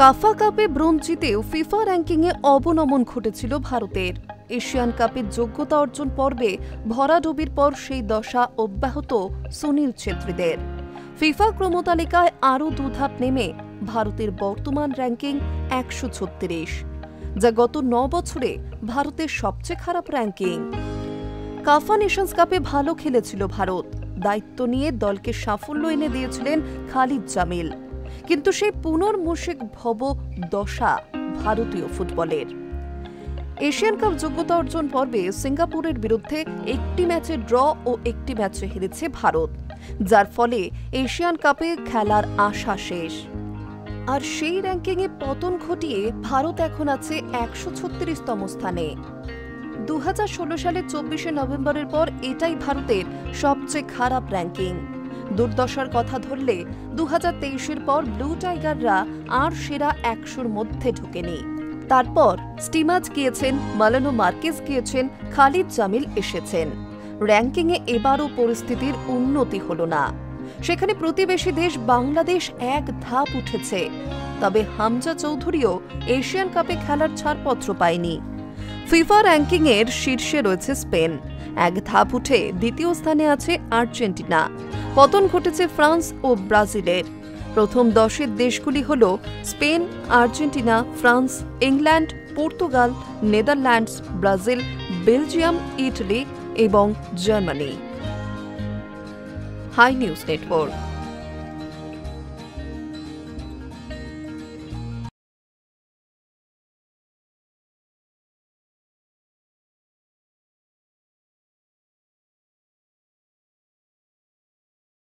কাফা কাপে bronze জিতেও FIFA র্যাঙ্কিংয়ে অবনমন ঘটেছিল ভারতের। এশিয়ান কাপের যোগ্যতা অর্জন পর্বে ভরাডুবির পর সেই দশা অব্যাহত সুনীল ছেত্রীদের। ফিফা ক্রমতালিকায় আরও দুধাপ নেমে ভারতের বর্তমান র্যাঙ্কিং ১৩৬, যা গত ৯ বছরে ভারতের সবচেয়ে খারাপ র্যাঙ্কিং। কাফা নেশনস কাপে ভালো খেলেছিল ভারত, দায়িত্ব নিয়ে দলকে সাফল্য এনে দিয়েছিলেন খালিদ জামিল, কিন্তু সেই পুনর্মূষিক ভব দশা ভারতীয় ফুটবলের। এশিয়ান কাপ যোগ্যতা অর্জন পর্বে সিঙ্গাপুরের বিরুদ্ধে একটি ম্যাচে ড্র ও একটি ম্যাচে হেরেছে ভারত, যার ফলে এশিয়ান কাপে খেলার আশা শেষ। আর সেই র্যাঙ্কিংয়ে পতন ঘটিয়ে ভারত এখন আছে ১৩৬তম স্থানে। ২০১৬ সালের ২৪শে নভেম্বরের পর এটাই ভারতের সবচেয়ে খারাপ র্যাঙ্কিং। দুর্দশার কথা ধরলে ২০২৩-এর পর ব্লু টাইগাররা আর সেরা ১০০-র মধ্যে ঢোকেনি। তারপর স্টিমাজ গিয়েছেন, মালানো মার্কেজ গিয়েছেন, খালিদ জামিল এসেছেন। র্যাঙ্কিংয়ে এবারও পরিস্থিতির উন্নতি হল না। সেখানে প্রতিবেশী দেশ বাংলাদেশ এক ধাপ উঠেছে, তবে হামজা চৌধুরীও এশিয়ান কাপে খেলার ছাড়পত্র পায়নি। ফিফা র্যাঙ্কিংয়ের শীর্ষে রয়েছে স্পেন, এক ধাপ উঠে দ্বিতীয় স্থানে আছে আর্জেন্টিনা। পতন ঘটেছে ফ্রান্স ও ব্রাজিলের। প্রথম 10-এর দেশগুলি হল Spain, Argentina, France, England, Portugal, Netherlands, Brazil, Belgium, Italy এবং জার্মানি। Hi News network.